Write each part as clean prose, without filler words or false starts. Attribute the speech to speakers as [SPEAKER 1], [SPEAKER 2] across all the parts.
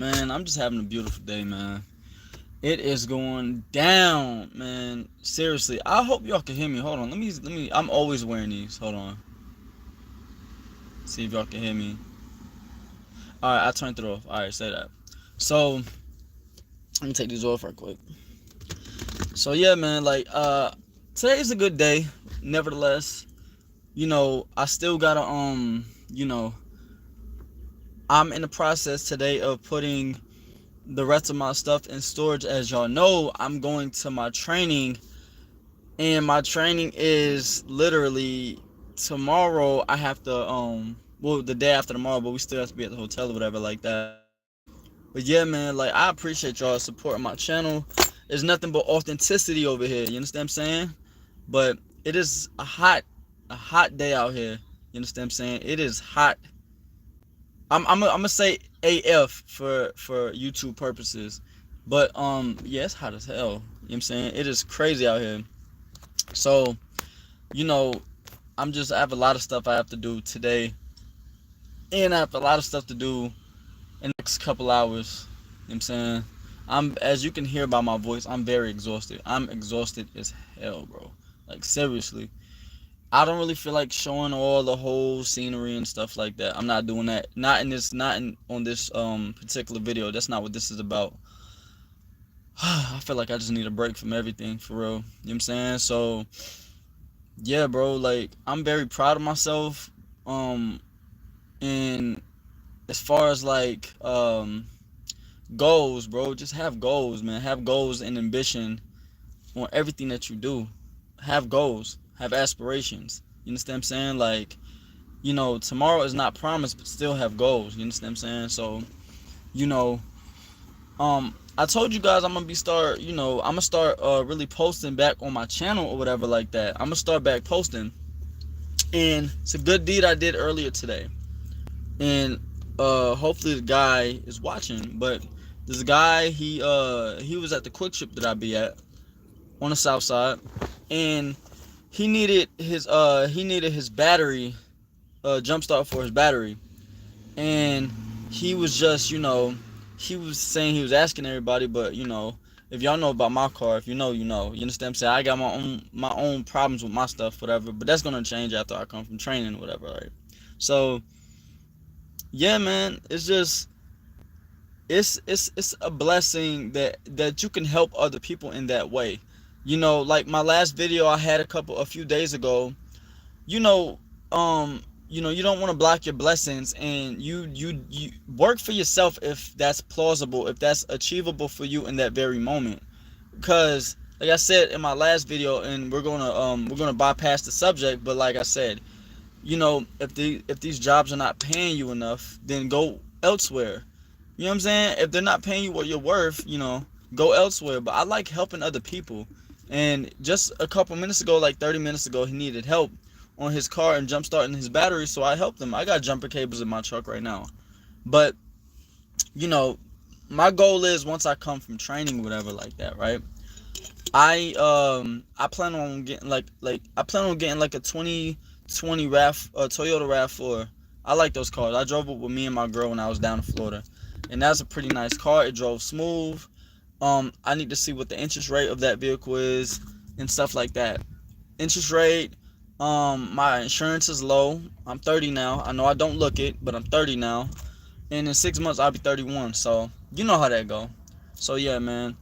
[SPEAKER 1] Man, I'm just having a beautiful day, man. It is going down, man. Seriously, I hope y'all can hear me. Hold on, let me. I'm always wearing these. Hold on, see if y'all can hear me. All right, I turned it off. All right, say that. So let me take these off right quick. So yeah, man. Today is a good day. Nevertheless, I still gotta you know, I'm in the process today of putting the rest of my stuff in storage. As y'all know, I'm going to my training, and my training is literally tomorrow. I have to the day after tomorrow, but we still have to be at the hotel or whatever like that. But yeah, man, like, I appreciate y'all supporting my channel. There's nothing but authenticity over here, you understand what I'm saying? But it is a hot day out here, you understand what I'm saying? It is hot. I'm gonna say AF for YouTube purposes. But yeah, it's hot as hell. You know what I'm saying? It is crazy out here. So, you know, I have a lot of stuff I have to do today. And I have a lot of stuff to do in the next couple hours. You know what I'm saying? As you can hear by my voice, I'm very exhausted. I'm exhausted as hell, bro. Like, seriously. I don't really feel like showing all the whole scenery and stuff like that. I'm not doing that. Not on this particular video. That's not what this is about. I feel like I just need a break from everything, for real. You know what I'm saying? So, yeah, bro, like, I'm very proud of myself. Um and as far as like goals, bro, just have goals, man. Have goals and ambition on everything that you do. Have goals, have aspirations. You understand what I'm saying? Like, tomorrow is not promised, but still have goals. You understand what I'm saying? So, you know, I told you guys I'm gonna start really posting back on my channel or whatever like that. I'm gonna start back posting, and it's a good deed I did earlier today. And hopefully the guy is watching. But this guy, he was at the quick trip that I be at on the south side, and he needed his battery, jump start for his battery. And he was just, he was saying, he was asking everybody, but if y'all know about my car, if you know, you know. You understand what I'm saying? I got my own problems with my stuff, whatever, but that's gonna change after I come from training, whatever, right? So yeah, man, it's just, it's a blessing that you can help other people in that way. Like my last video I had a few days ago. you know you don't want to block your blessings, and you work for yourself if that's plausible, if that's achievable for you in that very moment. Because like I said in my last video, and we're gonna bypass the subject, but like I said, if these jobs are not paying you enough, then go elsewhere. You know what I'm saying? If they're not paying you what you're worth, go elsewhere. But I like helping other people. And just a couple minutes ago, like 30 minutes ago, he needed help on his car and jump starting his battery, so I helped him. I got jumper cables in my truck right now. But, you know, my goal is, once I come from training, whatever like that, right? I plan on getting like a 2020 Toyota RAV4. I like those cars. I drove it with me and my girl when I was down in Florida, and that's a pretty nice car. It drove smooth. I need to see what the interest rate of that vehicle is and stuff like that. Interest rate. My insurance is low. I'm 30 now. I know I don't look it, but I'm 30 now, and in 6 months I'll be 31. So you know how that go. So yeah, man.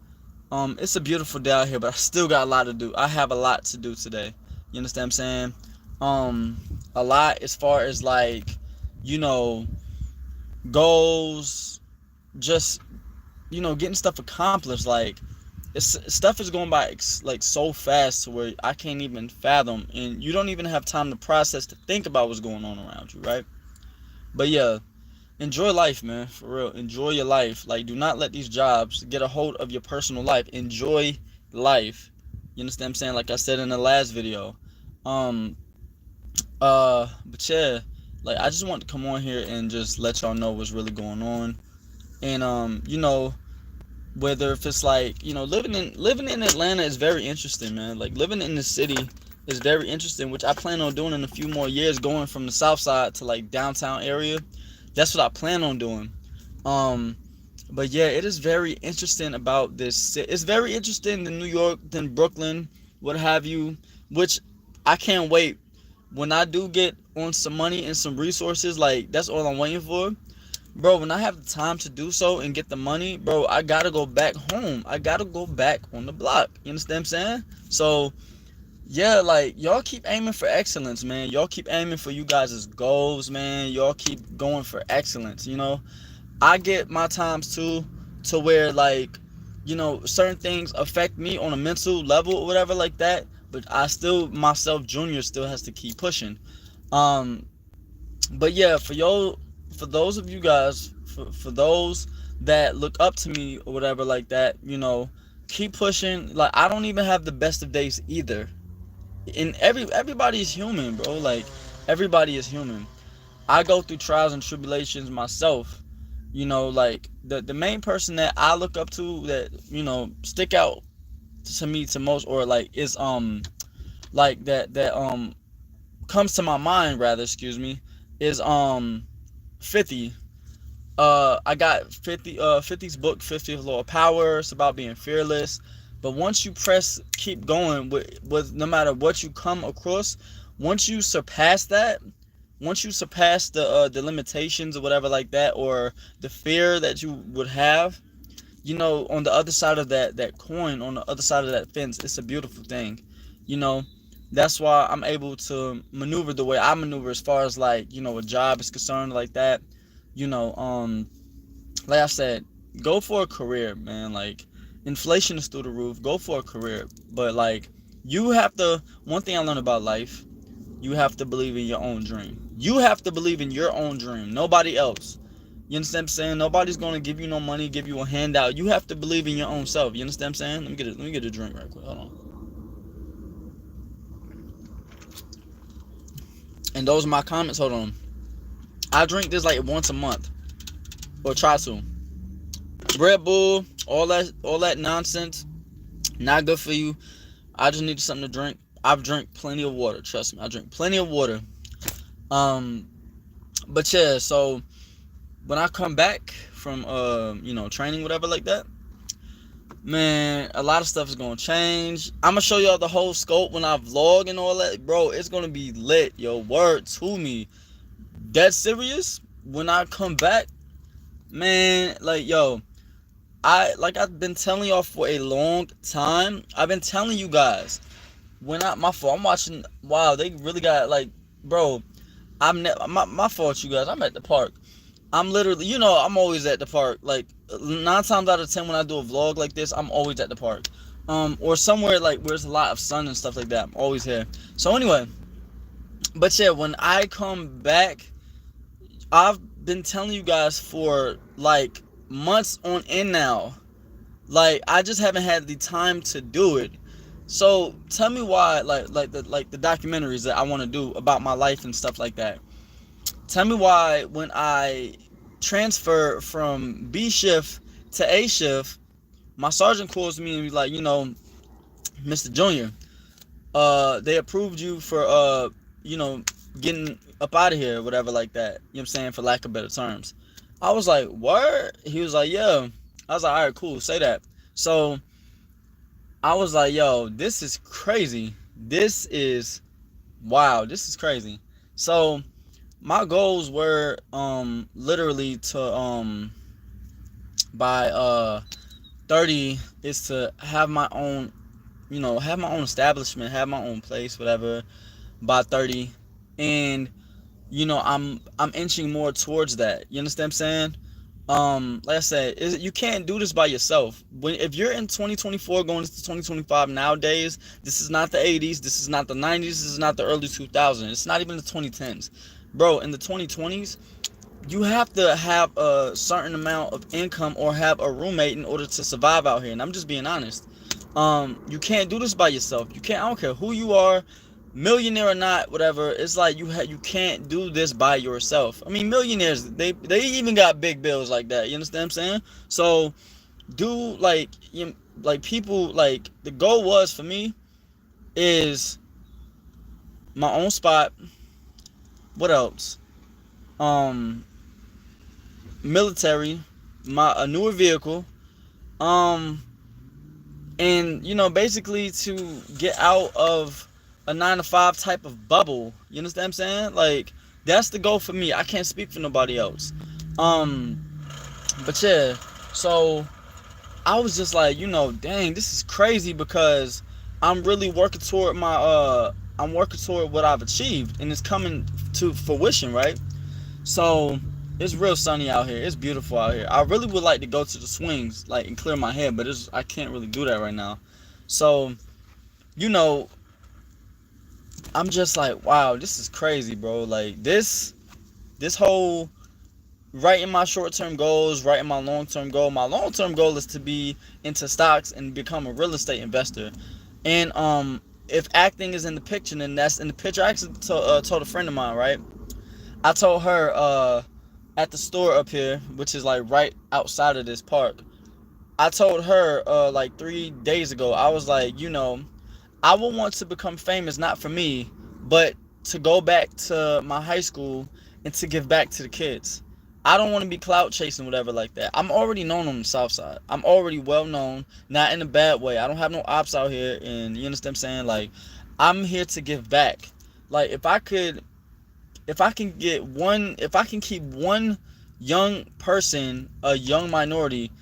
[SPEAKER 1] It's a beautiful day out here, but I still got a lot to do. I have a lot to do today. You understand what I'm saying? A lot as far as, like, you know, goals, just, getting stuff accomplished. Like, stuff is going by like so fast to where I can't even fathom, and you don't even have time to process, to think about what's going on around you, right? But yeah, enjoy life, man. For real, enjoy your life. Like, do not let these jobs get a hold of your personal life. Enjoy life. You understand what I'm saying? Like I said in the last video. um but yeah, like, I just want to come on here and just let y'all know what's really going on. And whether if it's like, living in Atlanta is very interesting, man. Like, living in the city is very interesting, which I plan on doing in a few more years, going from the south side to like downtown area. That's what I plan on doing. um But yeah, it is very interesting about this. It's very interesting in New York, than Brooklyn, what have you. Which I can't wait when I do get on some money and some resources. Like that's all I'm waiting for, bro. When I have the time to do so and get the money, bro, I gotta go back home. I gotta go back on the block. You understand what I'm saying? So yeah, like y'all keep aiming for excellence, man. Y'all keep aiming for you guys' goals, man. Y'all keep going for excellence. I get my times too, to where like, certain things affect me on a mental level or whatever like that. But I still, myself, Junior, still has to keep pushing. Um, but yeah, for those of you guys, for those that look up to me or whatever like that, keep pushing. Like I don't even have the best of days either. And everybody is human, bro. Like everybody is human. I go through trials and tribulations myself. Like the main person that I look up to, that stick out to me to most, or like is like that comes to my mind rather, excuse me, is 50. I got 50's book, 50th Law of Power. It's about being fearless. But once you keep going with no matter what you come across, once you surpass that, once you surpass the limitations or whatever like that, or the fear that you would have, on the other side of that coin, on the other side of that fence, it's a beautiful thing. you know that's why I'm able to maneuver the way I maneuver, as far as like, a job is concerned, like that. you know um like I said, go for a career, man. Like inflation is through the roof. Go for a career, but like you have to. One thing I learned about life: you have to believe in your own dream. You have to believe in your own dream. Nobody else. You understand what I'm saying? Nobody's gonna give you no money, give you a handout. You have to believe in your own self. You understand what I'm saying? Let me get a drink right quick. Hold on. And those are my comments. Hold on. I drink this like once a month, or try to. Red Bull, all that nonsense, not good for you. I just need something to drink. I've drank plenty of water. Trust me, I drink plenty of water. Um, but yeah, so when I come back from training, whatever like that, man, a lot of stuff is gonna change. I'm gonna show y'all the whole scope when I vlog and all that, bro. It's gonna be lit, yo. Word to me, dead serious. When I come back, man, like yo, I've been telling y'all for a long time. I've been telling you guys, when my fault. I'm watching. Wow, they really got like, bro. My fault, you guys. I'm at the park. I'm literally, I'm always at the park. Like 9 times out of 10, when I do a vlog like this, I'm always at the park, or somewhere like where there's a lot of sun and stuff like that. I'm always here. So anyway, but yeah, when I come back, I've been telling you guys for like months on end now. Like I just haven't had the time to do it. So tell me why, like the documentaries that I want to do about my life and stuff like that. Tell me why when I transfer from B shift to A shift, my sergeant calls me and be like, Mr. Junior, they approved you for you know, getting up out of here, whatever like that. You know what I'm saying, for lack of better terms. I was like, what? He was like, yeah. I was like, all right, cool, say that. So I was like, yo, this is crazy. This is wow, this is crazy. So my goals were literally to by 30 is to have my own, have my own establishment, have my own place, whatever, by 30. And I'm inching more towards that. You understand what I'm saying? Like I said, you can't do this by yourself. If you're in 2024 going into 2025 nowadays, this is not the 80s, this is not the 90s, this is not the early 2000s, it's not even the 2010s. Bro, in the 2020s, you have to have a certain amount of income or have a roommate in order to survive out here. And I'm just being honest. You can't do this by yourself. You can't. I don't care who you are, millionaire or not, whatever. It's like you can't do this by yourself. I mean, millionaires, they even got big bills like that. You understand what I'm saying? So, do like like people, like the goal was for me is my own spot. What else? Um, Military. a newer vehicle, um, and basically to get out of a 9 to 5 type of bubble. You understand what I'm saying? Like that's the goal for me. I can't speak for nobody else. Um, but yeah, so I was just like, dang, this is crazy because I'm really working toward I'm working toward what I've achieved, and it's coming to fruition, right? So it's real sunny out here. It's beautiful out here. I really would like to go to the swings, like, and clear my head, but I can't really do that right now. So, you know, I'm just like, wow, this is crazy, bro. Like this whole writing my short-term goals, writing my long-term goal. My long-term goal is to be into stocks and become a real estate investor. And if acting is in the picture, then that's in the picture. I actually told a friend of mine, right? I told her at the store up here, which is like right outside of this park. I told her like 3 days ago. I was like, I would want to become famous not for me, but to go back to my high school and to give back to the kids. I don't want to be clout chasing, whatever, like that. I'm already known on the south side. I'm already well known, not in a bad way. I don't have no ops out here, and you understand what I'm saying? Like, I'm here to give back. Like, if I can keep one young person, a young minority,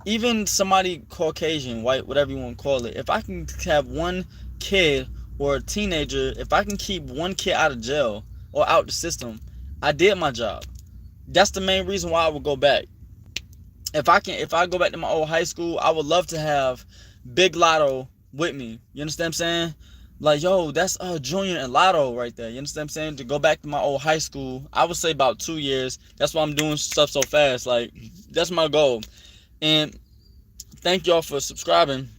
[SPEAKER 1] even somebody Caucasian, white, whatever you want to call it, if I can have one kid or a teenager, if I can keep one kid out of jail or out the system, I did my job. That's the main reason why I would go back. If I go back to my old high school, I would love to have Big Lotto with me. You understand what I'm saying? Like, yo, that's Junior and Lotto right there. You understand what I'm saying? To go back to my old high school, I would say about 2 years. That's why I'm doing stuff so fast. Like, that's my goal. And thank y'all for subscribing.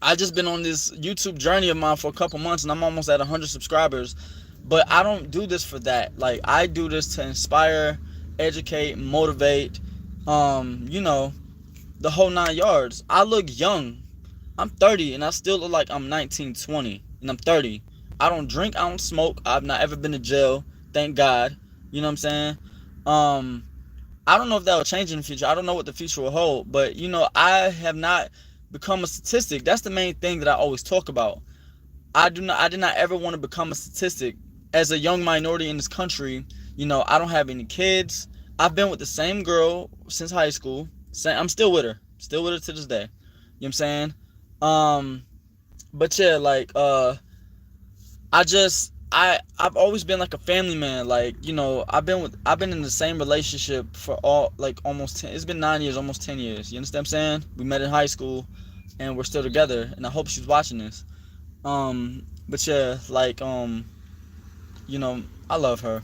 [SPEAKER 1] I just been on this YouTube journey of mine for a couple months, and I'm almost at 100 subscribers. But I don't do this for that. Like, I do this to inspire, educate, motivate, the whole 9 yards. I look young. I'm 30 and I still look like I'm 19, 20, and I'm 30. I don't drink, I don't smoke. I've not ever been to jail, thank God. You know what I'm saying? Um, I don't know if that will change in the future. I don't know what the future will hold, but I have not become a statistic. That's the main thing that I always talk about. I did not ever want to become a statistic. As a young minority in this country, I don't have any kids. I've been with the same girl since high school. I'm still with her. Still with her to this day. You know what I'm saying? Um, but yeah, like I've always been like a family man. Like, I've been in the same relationship for all like almost 10, it's been 9 years, almost 10 years. You understand what I'm saying? We met in high school and we're still together, and I hope she's watching this. But yeah, like I love her.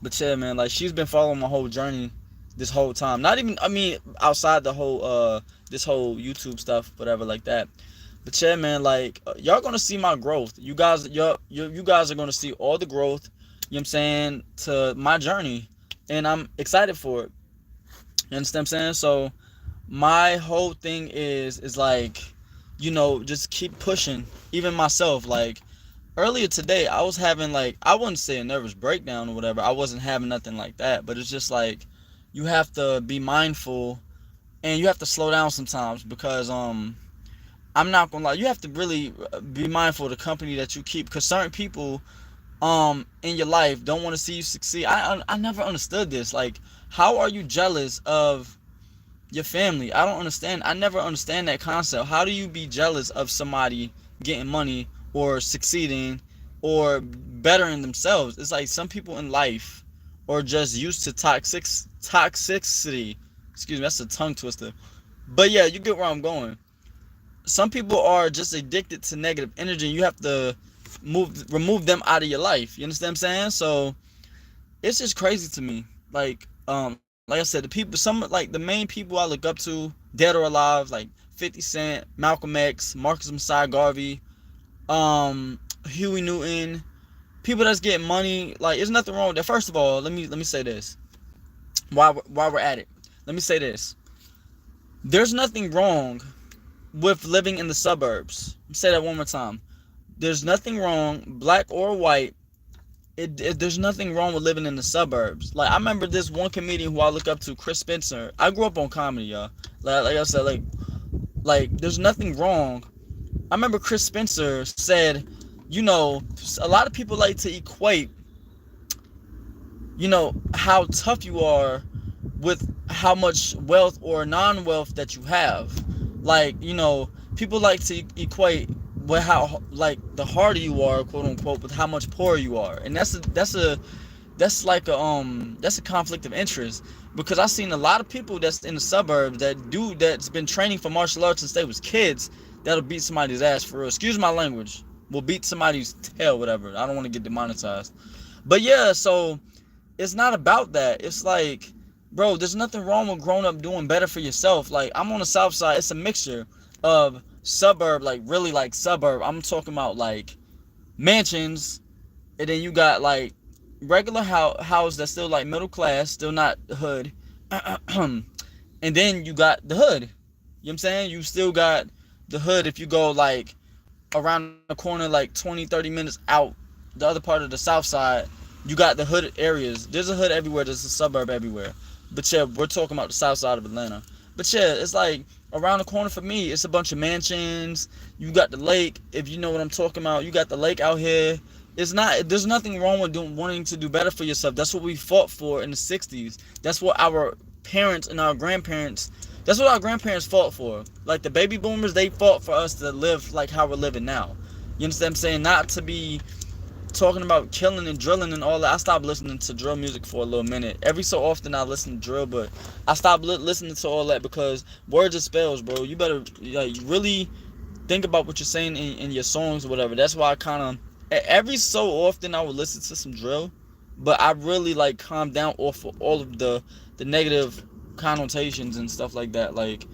[SPEAKER 1] But yeah, man, like she's been following my whole journey this whole time. Not even, I mean, outside the whole this whole YouTube stuff, whatever, like that. But yeah, man, like y'all gonna see my growth. You guys are gonna see all the growth. You know what I'm saying, to my journey, and I'm excited for it. You understand what I'm saying? So my whole thing is like, just keep pushing. Even myself, like earlier today, I was having like, I wouldn't say a nervous breakdown or whatever. I wasn't having nothing like that, but it's just like you have to be mindful and you have to slow down sometimes because I'm not gonna lie, you have to really be mindful of the company that you keep, because certain people in your life don't want to see you succeed. I never understood this. Like, how are you jealous of your family? I don't understand. I never understand that concept. How do you be jealous of somebody getting money or succeeding or bettering themselves? It's like some people in life are just used to toxicity. Excuse me, that's a tongue twister. But yeah, you get where I'm going. Some people are just addicted to negative energy, and you have to remove them out of your life. You understand what I'm saying? So it's just crazy to me. Like I said, the people, some like the main people I look up to, dead or alive, like 50 Cent, Malcolm X, Marcus Messiah Garvey, Huey Newton, people that's getting money. Like, there's nothing wrong with that. First of all, let me say this. While we're at it, let me say this. There's nothing wrong with living in the suburbs. Let me say that one more time. There's nothing wrong, black or white, there's nothing wrong with living in the suburbs. Like, I remember this one comedian who I look up to, Chris Spencer. I grew up on comedy, y'all. Like I said, like there's nothing wrong. I remember Chris Spencer said, you know, a lot of people like to equate, you know, how tough you are with how much wealth or non-wealth that you have. Like, you know, people like to equate with how, like, the harder you are, quote unquote, with how much poorer you are. And that's a conflict of interest, because I've seen a lot of people that's in the suburbs that's been training for martial arts since they was kids, that'll beat somebody's ass for real. Excuse my language. Will beat somebody's tail, whatever. I don't want to get demonetized. But yeah, so it's not about that. It's like, bro, there's nothing wrong with growing up doing better for yourself. Like, I'm on the south side. It's a mixture of suburb, like really like suburb. I'm talking about like mansions, and then you got like regular house that's still like middle class, still not hood. And then you got the hood. You know what I'm saying? You still got the hood if you go like around the corner like 20, 30 minutes out the other part of the south side. You got the hood areas. There's a hood everywhere. There's a suburb everywhere. But yeah, we're talking about the south side of Atlanta. But yeah, it's like around the corner for me, it's a bunch of mansions. You got the lake, if you know what I'm talking about. You got the lake out here. It's not. There's nothing wrong with wanting to do better for yourself. That's what we fought for in the '60s. That's what our parents and our grandparents. That's what our grandparents fought for. Like the baby boomers, they fought for us to live like how we're living now. You understand what I'm saying? Not to be talking about killing and drilling and all that. I stopped listening to drill music for a little minute. Every so often I listen to drill, but I stopped listening to all that because words are spells, bro. You better like really think about what you're saying in your songs or whatever. That's why I kind of every so often I would listen to some drill, but I really like calm down off of all of the negative connotations and stuff like that. Like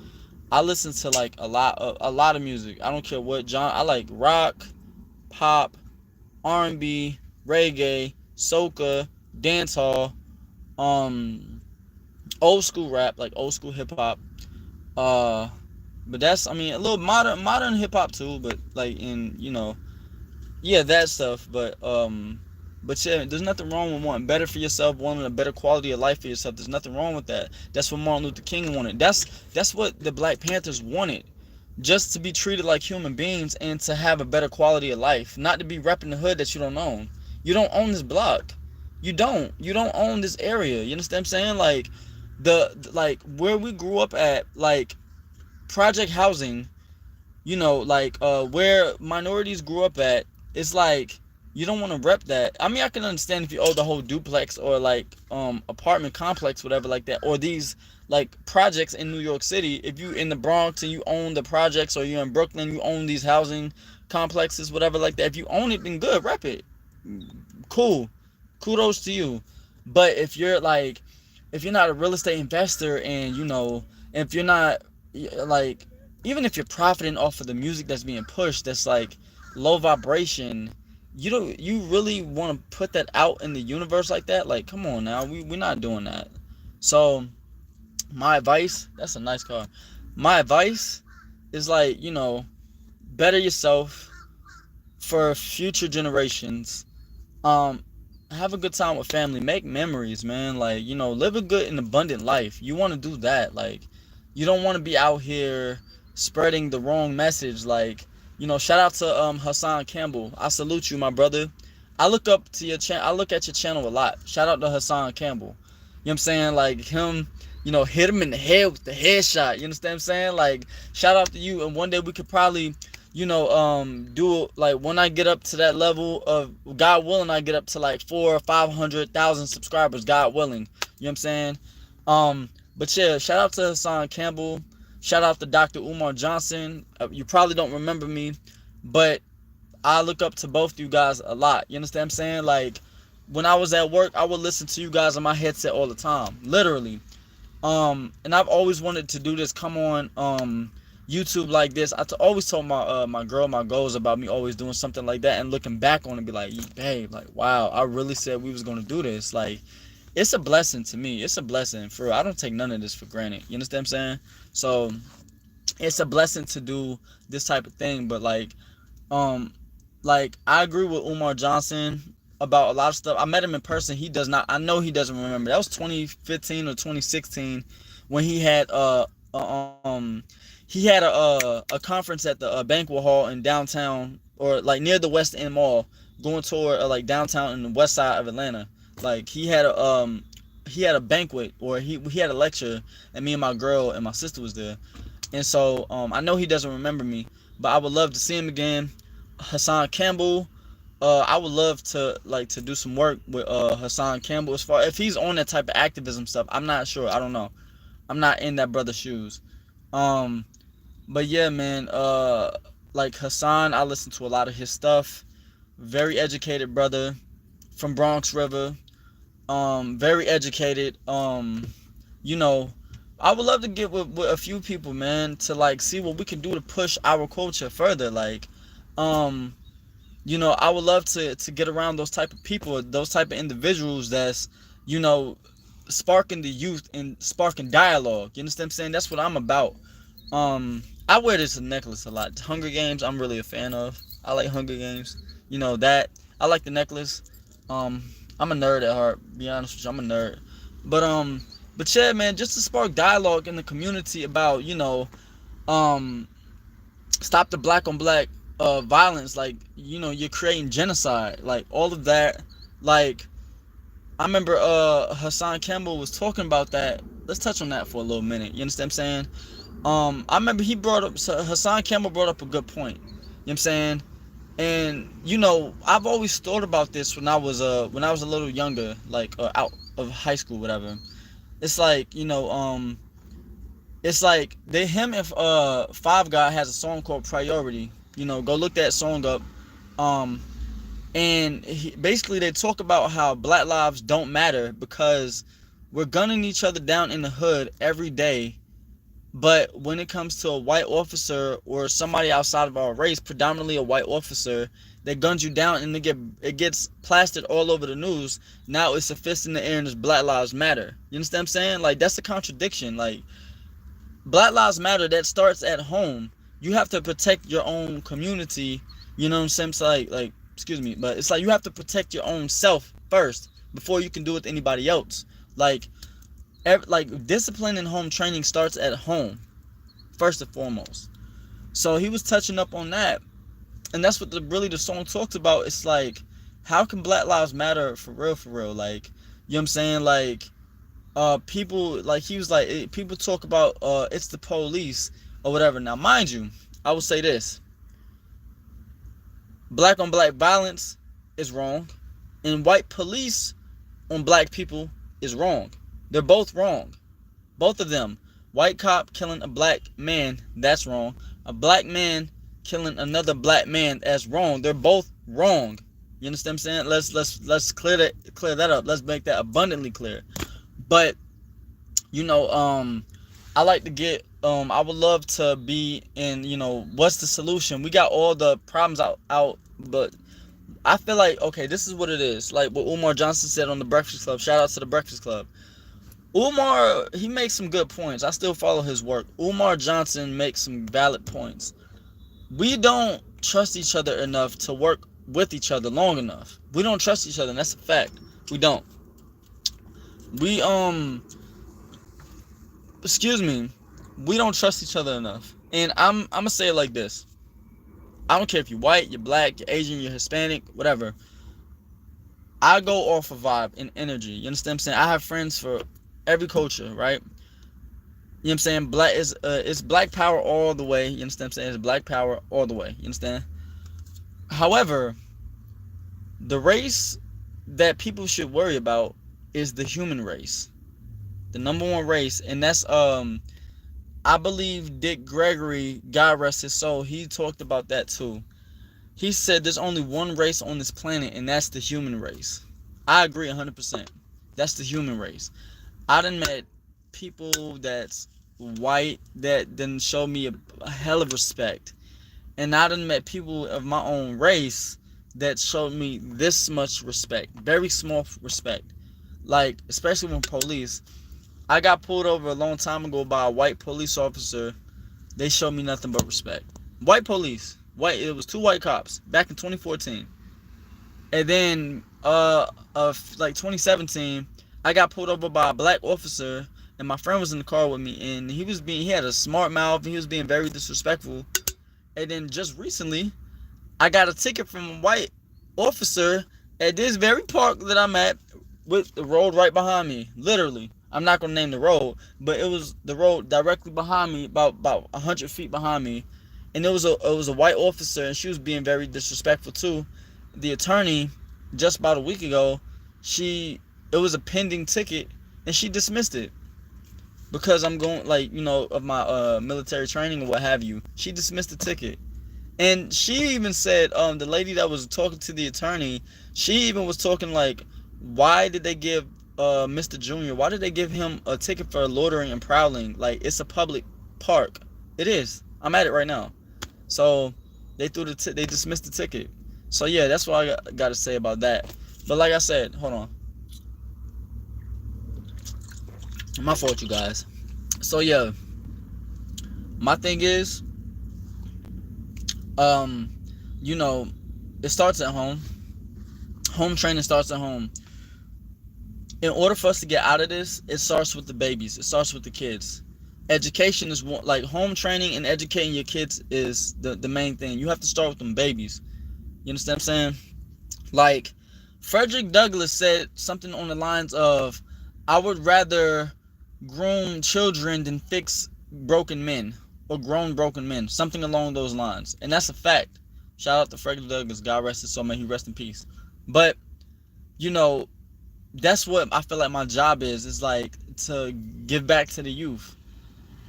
[SPEAKER 1] I listen to like a lot of music. I don't care what genre. I like rock, pop, R&B, reggae, soca, dancehall, um, old school rap, like old school hip hop. Uh, but that's, I mean, a little modern hip hop too. But like in, yeah, that stuff. But yeah, there's nothing wrong with wanting better for yourself, wanting a better quality of life for yourself. There's nothing wrong with that. That's what Martin Luther King wanted. That's what the Black Panthers wanted. Just to be treated like human beings and to have a better quality of life, not to be repping the hood that you don't own. You don't own this block. You don't own this area. You understand what I'm saying? Like like where we grew up at, like project housing, like where minorities grew up at, it's like you don't want to rep that. I mean, I can understand if you own the whole duplex or like apartment complex, whatever like that, or these like projects in New York City. If you in the Bronx and you own the projects, or you're in Brooklyn, you own these housing complexes, whatever like that. If you own it, then good, rep it. Cool, kudos to you. But if you're not a real estate investor, and if you're not like, even if you're profiting off of the music that's being pushed, that's like low vibration, you really want to put that out in the universe like that? Like, come on now, we're not doing that. So my advice, that's a nice car. My advice is like, better yourself for future generations. um have a good time with family, make memories, man. Like, live a good and abundant life. You want to do that. Like, you don't want to be out here spreading the wrong message. Like, shout out to Hassan Campbell. I salute you, my brother. I look up to your channel. I look at your channel a lot. Shout out to Hassan Campbell. You know what I'm saying? Like him, hit him in the head with the headshot. You understand what I'm saying? Like, shout out to you. And one day we could probably, do like, when I get up to that level of, God willing, I get up to like 400,000 or 500,000 subscribers, God willing. You know what I'm saying? But yeah, shout out to Hassan Campbell. Shout out to Dr. Umar Johnson. You probably don't remember me, but I look up to both you guys a lot. You understand what I'm saying? Like, when I was at work, I would listen to you guys on my headset all the time, literally. And I've always wanted to do this. Come on, YouTube like this. Always told my girl my goals about me always doing something like that, and looking back on it, be like, babe, like, wow, I really said we was gonna do this. Like, it's a blessing to me. It's a blessing for real. I don't take none of this for granted. You understand what I'm saying? So it's a blessing to do this type of thing. But like I agree with Umar Johnson. about a lot of stuff. I met him in person. He does not. I know he doesn't remember. That was 2015 or 2016 when he had a conference at the banquet hall in downtown, or like near the West End Mall, going toward like downtown in the west side of Atlanta. Like he had a banquet, or he had a lecture, and me and my girl and my sister was there. And so I know he doesn't remember me, but I would love to see him again. Hassan Campbell, I would love to do some work with Hassan Campbell. As far if he's on that type of activism stuff, I'm not sure. I don't know. I'm not in that brother's shoes. Um, but yeah, man. Like Hassan, I listen to a lot of his stuff. Very educated brother from Bronx River. Very educated. You know, I would love to get with a few people, man, to like see what we can do to push our culture further. Like, um, I would love to get around those type of people, those type of individuals that's, you know, sparking the youth and sparking dialogue. You understand what I'm saying? That's what I'm about. I wear this necklace a lot. Hunger Games, I'm really a fan of. I like Hunger Games. You know that. I like the necklace. Um, I'm a nerd at heart. Be honest with you, I'm a nerd. But yeah, man, just to spark dialogue in the community about, um, stop the black on black violence. Like, you're creating genocide. Like all of that. Like, I remember Hassan Campbell was talking about that. Let's touch on that for a little minute. You understand what I'm saying? I remember Hassan Campbell brought up a good point. You know what I'm saying? And I've always thought about this when I was a little younger, like out of high school, whatever. It's like, it's like him if Five Guy has a song called Priority. Go look that song up. Um, and basically they talk about how black lives don't matter because we're gunning each other down in the hood every day. But when it comes to a white officer or somebody outside of our race, predominantly a white officer, that guns you down and it gets plastered all over the news. Now it's a fist in the air and it's Black Lives Matter. You understand what I'm saying? Like, that's a contradiction. Like, Black Lives Matter, that starts at home. You have to protect your own community. You know what I'm saying? It's like, excuse me, but it's like you have to protect your own self first before you can do it to anybody else. Like discipline and home training starts at home first and foremost. So he was touching up on that, and that's what the song talked about. It's like, how can Black Lives Matter for real? Like, you know what I'm saying? Like, people, like, he was like, people talk about it's the police or whatever. Now, mind you, I will say this: black on black violence is wrong, and white police on black people is wrong. They're both wrong. Both of them. White cop killing a black man, that's wrong. A black man killing another black man, that's wrong. They're both wrong. You understand what I'm saying? Let's clear that up. Let's make that abundantly clear. But I like to get I would love to be in, what's the solution? We got all the problems out, but I feel like, okay, this is what it is. Like what Umar Johnson said on the Breakfast Club. Shout out to the Breakfast Club. Umar, he makes some good points. I still follow his work. Umar Johnson makes some valid points. We don't trust each other enough to work with each other long enough. We don't trust each other, and that's a fact. We don't. We excuse me. We don't trust each other enough. And I'm gonna say it like this. I don't care if you're white, you're black, you're Asian, you're Hispanic, whatever. I go off of vibe and energy. You understand what I'm saying? I have friends for every culture, right? You know what I'm saying? Black is it's black power all the way. You understand what I'm saying? It's black power all the way. You understand? However, the race that people should worry about is the human race. The number one race. And that's I believe Dick Gregory, God rest his soul, he talked about that too. He said there's only one race on this planet, and that's the human race. I agree 100%. That's the human race. I done met people that's white that done show me a hell of respect. And I done met people of my own race that showed me this much respect. Very small respect. Like, especially when police. I got pulled over a long time ago by a white police officer. They showed me nothing but respect. White police. It was 2 white cops back in 2014. And then of like 2017, I got pulled over by a black officer, and my friend was in the car with me, and he had a smart mouth, and he was being very disrespectful. And then just recently, I got a ticket from a white officer at this very park that I'm at, with the road right behind me. Literally, I'm not gonna name the road, but it was the road directly behind me, about 100 feet behind me, and it was a white officer, and she was being very disrespectful too. The attorney, just about a week ago, it was a pending ticket, and she dismissed it because I'm going, like, of my military training or what have you. She dismissed the ticket. And she even said, the lady that was talking to the attorney, she even was talking like, why did they give Mr. Junior, why did they give him a ticket for loitering and prowling? Like, it's a public park. It is. I'm at it right now. So they they dismissed the ticket. So yeah, that's what I got to say about that. But like I said, hold on. My fault, you guys. So yeah, my thing is, you know, it starts at home. Home training starts at home. In order for us to get out of this, it starts with the babies. It starts with the kids. Education is one, like home training and educating your kids is the main thing. You have to start with them babies. You understand what I'm saying? Like, Frederick Douglass said something on the lines of, I would rather groom children than fix broken men, or grown broken men, something along those lines. And that's a fact. Shout out to Frederick Douglass. God rest his soul, may he rest in peace. But that's what I feel like my job is like, to give back to the youth.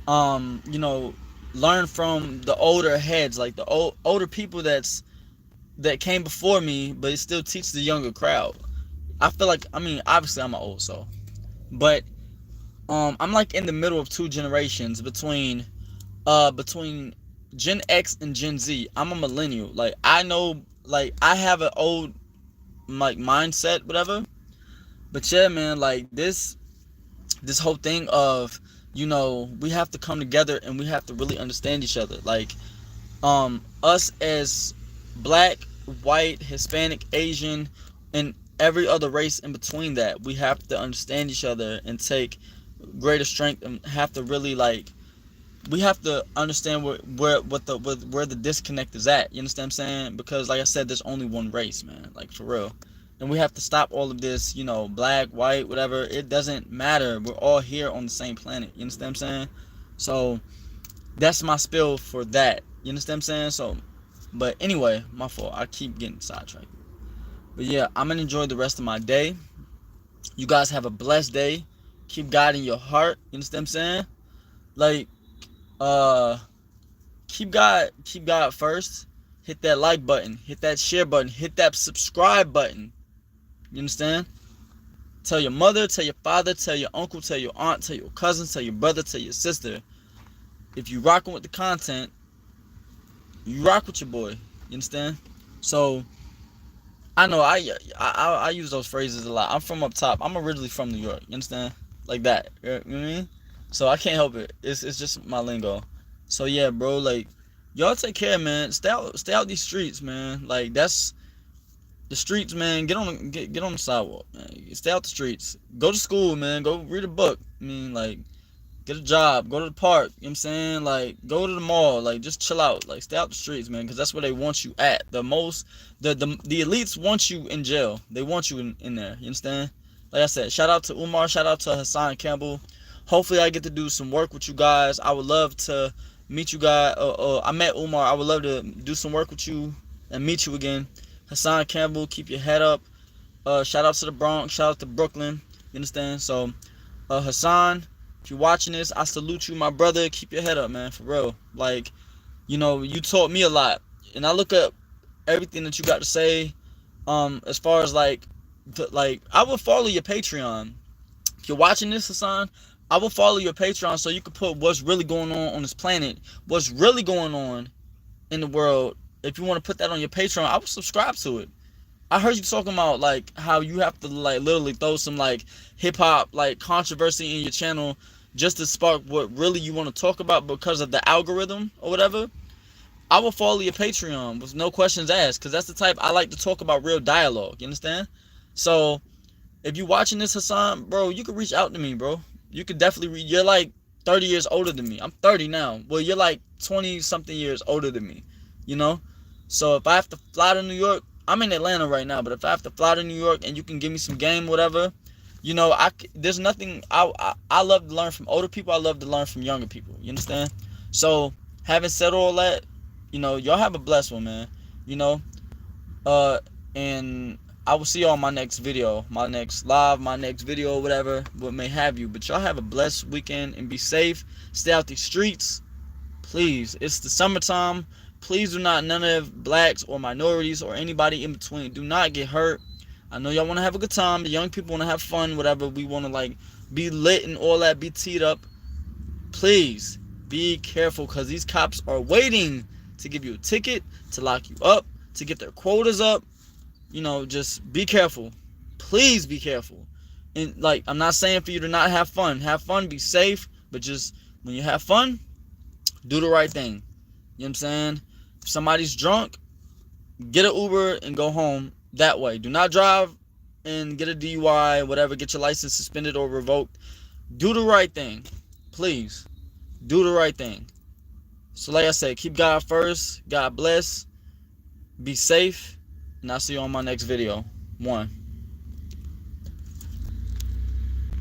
[SPEAKER 1] Learn from the older heads, like the older people that came before me, but it still teach the younger crowd. I feel like, obviously I'm an old soul, but I'm like in the middle of two generations, between Gen X and Gen Z. I'm a millennial. Like, I know, like, I have an old, like, mindset, whatever. But yeah, man, like, this whole thing of, we have to come together and we have to really understand each other. Like, us as black, white, Hispanic, Asian, and every other race in between that, we have to understand each other and take greater strength, and have to really, like, we have to understand where the disconnect is at. You understand what I'm saying? Because, like I said, there's only one race, man. Like, for real. And we have to stop all of this, black, white, whatever. It doesn't matter. We're all here on the same planet. You understand what I'm saying? So that's my spill for that. You understand what I'm saying? So, but anyway, my fault. I keep getting sidetracked. But yeah, I'm gonna enjoy the rest of my day. You guys have a blessed day. Keep God in your heart. You understand what I'm saying? Like, keep God first. Hit that like button. Hit that share button. Hit that subscribe button. You understand? Tell your mother, tell your father, tell your uncle, tell your aunt, tell your cousin, tell your brother, tell your sister. If you rocking with the content, you rock with your boy. You understand? So, I know I use those phrases a lot. I'm from up top. I'm originally from New York. You understand? Like that. You know what I mean? So I can't help it. It's just my lingo. So yeah, bro. Like, y'all take care, man. Stay out these streets, man. Like, that's the streets, man. Get on the sidewalk, man. Stay out the streets. Go to school, man. Go read a book. Like, get a job. Go to the park. You know what I'm saying? Like, go to the mall. Like, just chill out. Like, stay out the streets, man, because that's where they want you at. The elites want you in jail. They want you in there. You understand? Like I said, shout out to Umar. Shout out to Hassan Campbell. Hopefully I get to do some work with you guys. I would love to meet you guys. I met Umar. I would love to do some work with you and meet you again. Hassan Campbell, keep your head up. Shout out to the Bronx. Shout out to Brooklyn. You understand? So, Hassan, if you're watching this, I salute you, my brother. Keep your head up, man, for real. Like, you taught me a lot. And I look up everything that you got to say. As far as, like, I will follow your Patreon. If you're watching this, Hassan, I will follow your Patreon so you can put what's really going on this planet, what's really going on in the world. If you want to put that on your Patreon, I will subscribe to it. I heard you talking about, like, how you have to, like, literally throw some, like, hip-hop, like, controversy in your channel just to spark what really you want to talk about because of the algorithm or whatever. I will follow your Patreon with no questions asked, because that's the type I like to talk about, real dialogue. You understand? So if you watching this, Hassan, bro, you could reach out to me, bro. You could definitely you're like 30 years older than me. I'm 30 now. Well, you're like 20 something years older than me, you know? So if I have to fly to New York, I'm in Atlanta right now, but if I have to fly to New York and you can give me some game, whatever, you know, there's nothing, I love to learn from older people. I love to learn from younger people. You understand? So having said all that, you know, y'all have a blessed one, man. You know, uh, and I will see y'all on my next video, my next live, my next video, whatever, what may have you. But y'all have a blessed weekend and be safe. Stay out these streets, please. It's the summertime. Please do not, none of blacks or minorities or anybody in between, do not get hurt. I know y'all want to have a good time. The young people want to have fun, whatever. We want to like be lit and all that, be teed up. Please be careful, because these cops are waiting to give you a ticket, to lock you up, to get their quotas up. You know, just be careful. Please be careful. And like, I'm not saying for you to not have fun. Have fun, be safe, but just when you have fun, do the right thing. You know what I'm saying? If somebody's drunk, get an Uber and go home that way. Do not drive and get a DUI, whatever, get your license suspended or revoked. Do the right thing. Please. Do the right thing. So like I said, keep God first. God bless. Be safe. And I'll see you on my next video. 1.